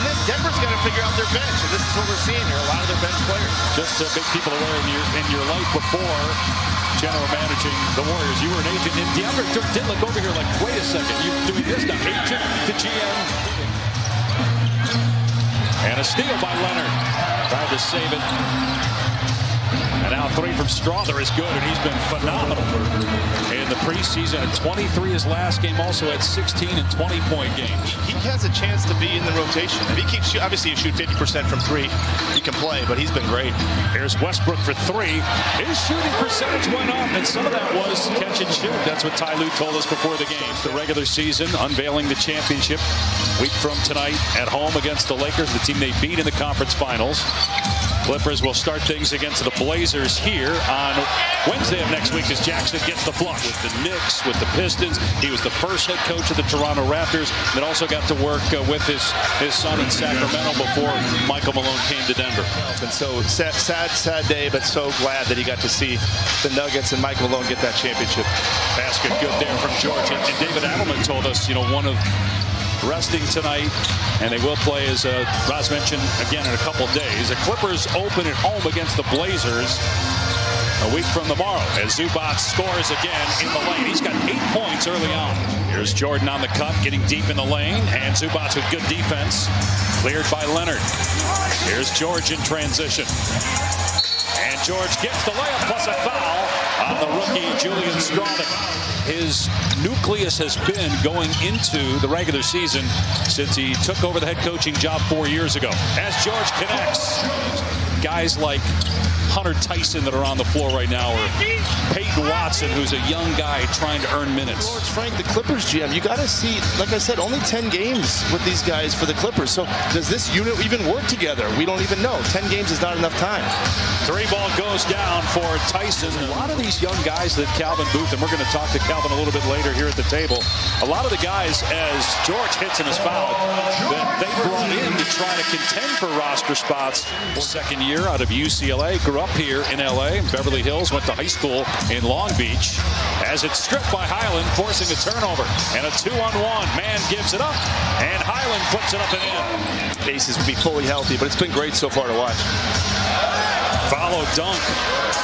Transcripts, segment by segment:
then Denver's got to figure out their bench, and this is what we're seeing here. A lot of their bench players. Just to make people aware in your life before general managing the Warriors, you were an agent, and Denver did look over here like, wait a second, you're doing this now, agent to GM. And a steal by Leonard. Tried to save it. And now 3 from Strawther is good, and he's been phenomenal in the preseason. At 23 his last game, also had 16 and 20-point games. He has a chance to be in the rotation. If he keeps, obviously, you shoot 50% from 3, he can play, but he's been great. Here's Westbrook for 3. His shooting percentage went up, and some of that was catch and shoot. That's what Ty Lue told us before the game. The regular season, unveiling the championship week from tonight at home against the Lakers, the team they beat in the conference finals. Clippers will start things against the Blazers here on Wednesday of next week as Jackson gets the flush with the Knicks, with the Pistons. He was the first head coach of the Toronto Raptors, and also got to work with his son in Sacramento before Michael Malone came to Denver. And so sad day, but so glad that he got to see the Nuggets and Michael Malone get that championship. Basket good there from George. And David Adelman told us, one of resting tonight, and they will play, as Roz mentioned, again in a couple days. The Clippers open at home against the Blazers a week from tomorrow as Zubac scores again in the lane. He's got 8 points early on. Here's Jordan on the cut, getting deep in the lane, and Zubac with good defense, cleared by Leonard. Here's George in transition, and George gets the layup plus a foul on the rookie Julian Strawther. His nucleus has been going into the regular season since he took over the head coaching job 4 years ago. As George connects, guys like Hunter Tyson that are on the floor right now, or Peyton Watson, who's a young guy trying to earn minutes. George Frank, the Clippers GM, you got to see, like I said, only 10 games with these guys for the Clippers. So does this unit even work together? We don't even know. 10 games is not enough time. 3 ball goes down for Tyson. A lot of these young guys that Calvin Booth, and we're going to talk to Calvin a little bit later here at the table, a lot of the guys, as George hits and is fouled, that they brought in to try to contend for roster spots. Second year out of UCLA, grew up here in LA, Beverly Hills, went to high school in Long Beach. As it's stripped by Highland, forcing a turnover. And a 2-on-1. Man gives it up, and Highland puts it up and in. Bases would be fully healthy, but it's been great so far to watch. Follow dunk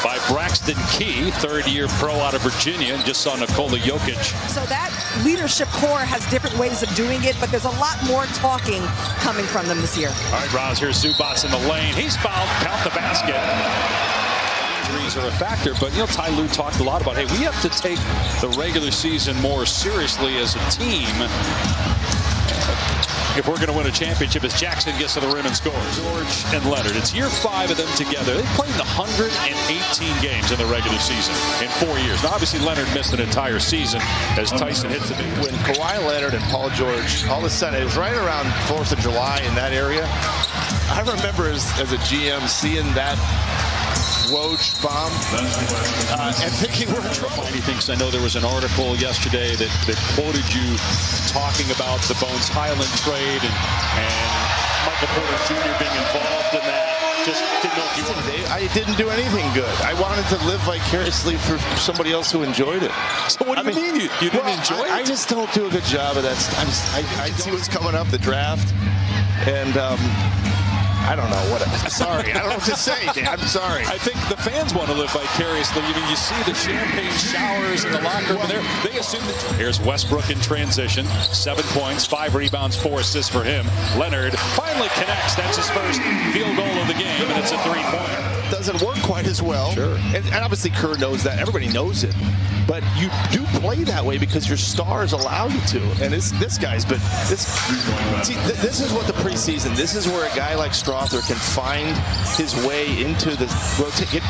by Braxton Key, third-year pro out of Virginia, and just saw Nikola Jokic. So that leadership core has different ways of doing it, but there's a lot more talking coming from them this year. All right, Roz, here's Zubac in the lane. He's fouled. Count the basket. Injuries are a factor, but Ty Lue talked a lot about, hey, we have to take the regular season more seriously as a team if we're going to win a championship, as Jackson gets to the rim and scores. George and Leonard, it's year 5 of them together. They played 118 games in the regular season in 4 years. Now, obviously, Leonard missed an entire season as Tyson hits the big. When Kawhi Leonard and Paul George, all of a sudden, it was right around 4th of July in that area. I remember as a GM seeing that Woj bomb and thinking we're in trouble. He thinks, I know there was an article yesterday that quoted you talking about the Bones Highland trade and Michael Porter Jr. being involved in that. Just didn't know if you wanted. I didn't do anything good. I wanted to live vicariously for somebody else who enjoed it. So what do you mean? You didn't enjoy it? I just don't do a good job of that. I see what's coming up, the draft, and I don't know what. Sorry, I don't know what to say, Dan. I'm sorry. I think the fans want to live vicariously. I mean, you see the champagne showers in the locker room, and they assume that. Here's Westbrook in transition. 7 points, 5 rebounds, 4 assists for him. Leonard finally connects. That's his first field goal of the game, and it's a 3-pointer. Doesn't work quite as well. Sure. And obviously Kerr knows that. Everybody knows it. But you do play that way because your stars allow you to. And this guy's been this is what the preseason. This is where a guy like Strawther can find his way into the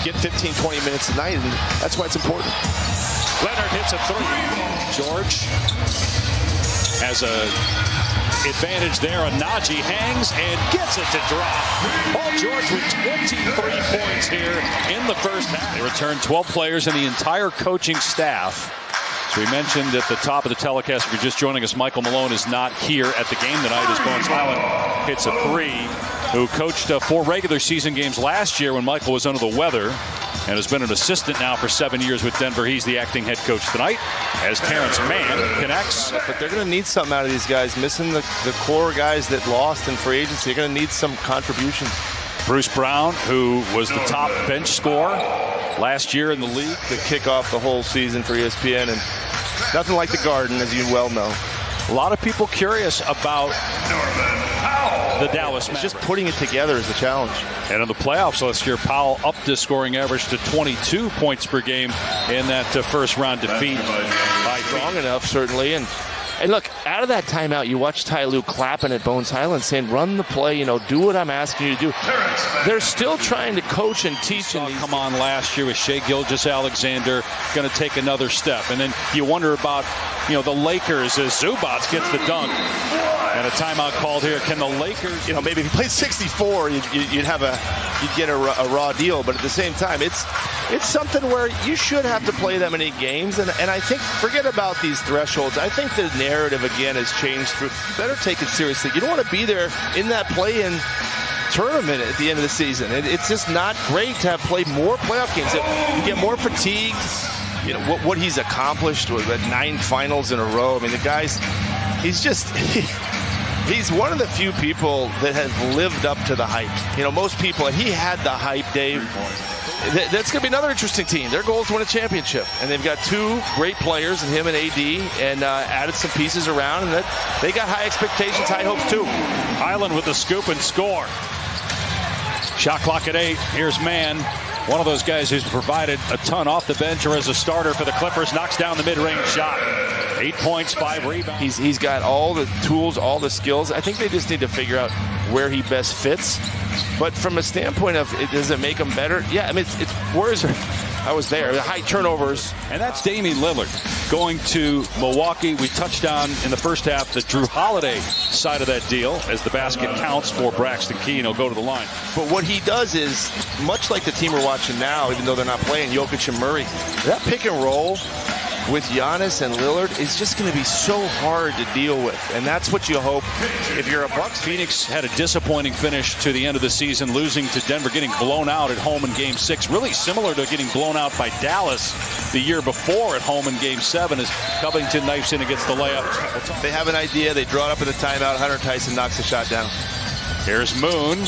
get 15, 20 minutes a night, and that's why it's important. Leonard hits a 3. George has a advantage there. Najee hangs and gets it to drop. Paul George with 23 points here in the first half. They return 12 players and the entire coaching staff. So we mentioned at the top of the telecast, if you're just joining us, Michael Malone is not here at the game tonight as Bones Highland hits a 3, who coached 4 regular season games last year when Michael was under the weather. and has been an assistant now for 7 years with Denver. He's the acting head coach tonight as Terrence Mann connects. But they're going to need something out of these guys. Missing the core guys that lost in free agency. They're going to need some contributions. Bruce Brown, who was the top bench scorer last year in the league. To kick off the whole season for ESPN, and nothing like the Garden, as you well know. A lot of people curious about the Dallas Mavericks. Just putting it together is a challenge. And in the playoffs last year, Powell upped his scoring average to 22 points per game in that first round defeat. By strong enough, certainly. And look, out of that timeout, you watch Ty Lue clapping at Bones Highland saying, run the play, do what I'm asking you to do. They're still trying to coach and teach. Come on last year with Shai Gilgeous-Alexander going to take another step. And then you wonder about, the Lakers as Zubac gets the dunk. And a timeout called here. Can the Lakers, maybe if you played 64, you'd get a raw deal. But at the same time, it's something where you should have to play that many games. And I think, forget about these thresholds. I think the narrative again has changed. You better take it seriously. You don't want to be there in that play-in tournament at the end of the season. It's just not great to have played more playoff games. You get more fatigued. What he's accomplished with 9 finals in a row. I mean, the guy's, he's one of the few people that has lived up to the hype. Most people, and he had the hype, Dave. That's going to be another interesting team. Their goal is to win a championship. And they've got 2 great players in him and AD, and added some pieces around. And they got high expectations, high hopes, too. Highland with the scoop and score. Shot clock at 8. Here's Mann. One of those guys who's provided a ton off the bench or as a starter for the Clippers. Knocks down the mid-range shot. 8 points, 5 rebounds. He's got all the tools, all the skills. I think they just need to figure out where he best fits. But from a standpoint of, does it make him better? Yeah, I mean, I was there. The high turnovers. And that's Damian Lillard going to Milwaukee. We touched on in the first half the Drew Holiday side of that deal as the basket counts for Braxton Key, and he'll go to the line. But what he does is, much like the team we're watching now, even though they're not playing, Jokic and Murray, that pick and roll with Giannis and Lillard is just going to be so hard to deal with. And that's what you hope if you're a Bucks. Phoenix had a disappointing finish to the end of the season, losing to Denver, getting blown out at home in Game 6. Really similar to getting blown out by Dallas the year before at home in Game 7 as Covington knifes in and gets the layup. They have an idea. They draw it up in the timeout. Hunter Tyson knocks the shot down. Here's Moon.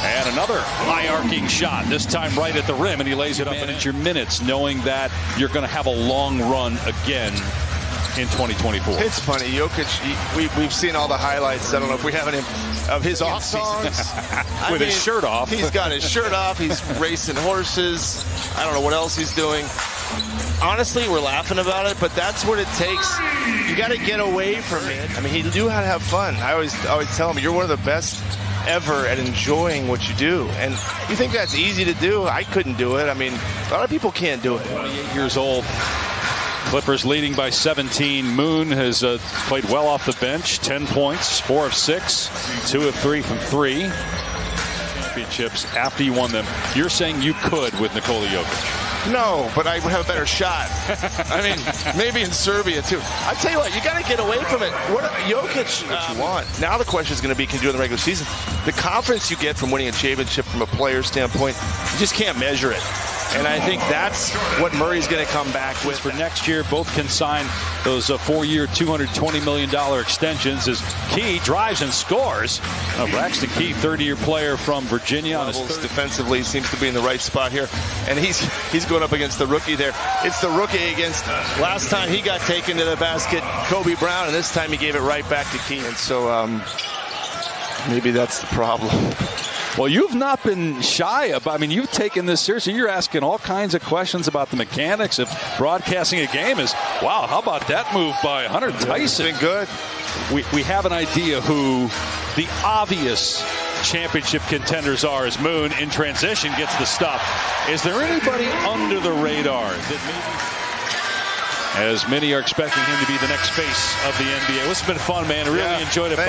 And another high-arcing shot, this time right at the rim, and he lays it up. Manage your minutes, knowing that you're going to have a long run again in 2024. It's funny, Jokic, we've seen all the highlights. I don't know if we have any of his off songs. With his shirt off. He's got his shirt off. He's racing horses. I don't know what else he's doing. Honestly, we're laughing about it, but that's what it takes. You got to get away from it. I mean, he knew how to have fun. I always tell him, you're one of the best ever at enjoying what you do. And you think that's easy to do? I couldn't do it. I mean, a lot of people can't do it. 28 years old. Clippers leading by 17. Moon has played well off the bench. 10 points, 4 of 6, 2 of 3 from 3. Championships after you won them. You're saying you could with Nikola Jokic? No, but I would have a better shot. I mean, maybe in Serbia, too. I tell you what, you got to get away from it. Jokic, what you want. Now the question is going to be, can you do it in the regular season? The confidence you get from winning a championship from a player standpoint, you just can't measure it. And I think that's what Murray's going to come back with. For next year, both can sign those 4-year, $220 million extensions as Key drives and scores. Braxton Key, 30-year player from Virginia. On his defensively, seems to be in the right spot here. And he's going up against the rookie there. It's the rookie against, last time he got taken to the basket, Kobe Brown, and this time he gave it right back to Key. And so maybe that's the problem. Well, you've not been shy about, I mean, you've taken this seriously. You're asking all kinds of questions about the mechanics of broadcasting a game. Wow, how about that move by Hunter Tyson? It's been good. We have an idea who the obvious championship contenders are as Moon in transition gets the stop. Is there anybody under the radar that maybe, as many are expecting him to be the next face of the NBA? This has been fun, man. I really enjoyed it, Bob.